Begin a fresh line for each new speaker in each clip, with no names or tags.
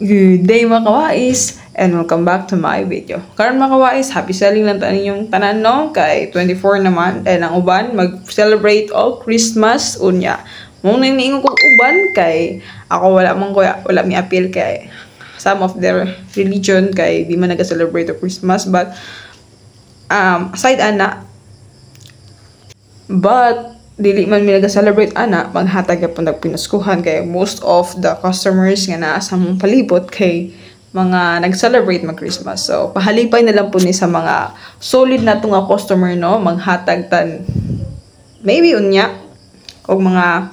Good day mga kawais and welcome back to my video. Karon mga kawais, happy selling lang tayo yung tanan no kay 24 naman and ang uban mag-celebrate all Christmas unya. Mo nang niingon kong uban kay ako wala mi appeal kay some of their religion kay di man naga-celebrate of Christmas but aside ana but dili man mi naga-celebrate ana maghatag gyapon nagpinaskuhan kay most of the customers nga naa sa mong palibot kay mga nag-celebrate mag Christmas. So pahalipay na lang po ni sa mga solid na nga customer no maghatag tan maybe unya og mga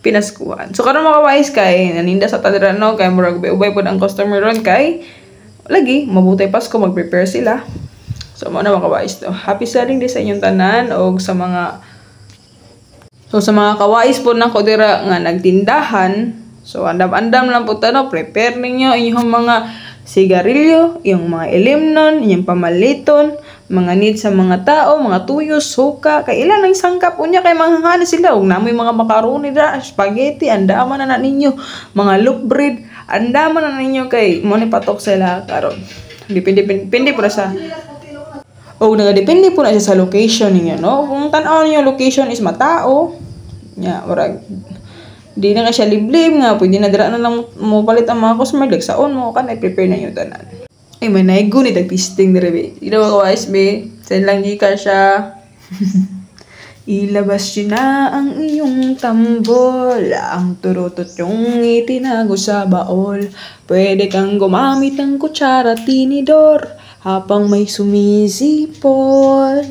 pinaskuhan. So karon mga kawais kay naninda sa tadra no kay murag ubay pod ang customer ron kay lagi mabutay Pasko mag-prepare sila. So mo na mga kawais no. Happy selling day sa inyong tanan og sa mga kawais po na ko dira nga nagtindahan, so andam-andam lang po no, prepare ninyo inyong mga sigarilyo, yung mga ilimnon, inyong pamaliton, mga need sa mga tao, mga tuyo, suka, kay ilan ang sangkap unya kay manghahana sila, ug namoy mga macaroni dira, spaghetti, andaman na ninyo, mga loaf bread, andaman na ninyo kay mo ni patok sila karon. Depende po sa o nagadepende po na siya sa location niya, no? Kung tanaw niyo location is matao, nya murag di na nga siya liblib nga pwede na dira na lang mo palit ang mga customer dagsaon mo kan i-prepare na yung tanan. Ay may naigo ni tagpisting dire be. You know guys be, send lang ka siya. Ilabas yun na ang iyong tambol, ang turutot yung itinago sa baol. Pwede kang gumamit ng kutsara tinidor habang may sumisipol.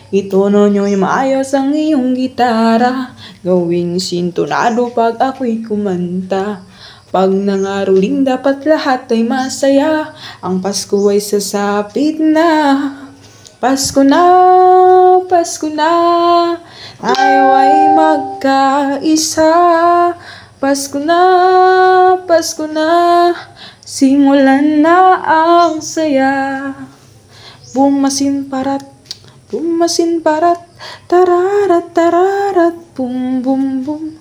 Itono nyo yung maayos ang iyong gitara, gawing sintonado pag ako'y kumanta. Pag nangaruling dapat lahat ay masaya, ang Pasko ay sasapit na. Pasko na, Pasko na, tayo ay magkaisa. Pasko na, Pasko na, simulan na ang saya. Bumasin parat, tararat, tararat, bum bum bum.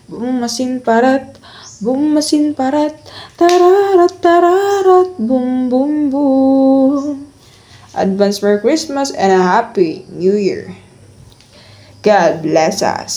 Bumasin parat, tararat, tararat, bum bum bum. Advance Merry Christmas and a Happy New Year. God bless us.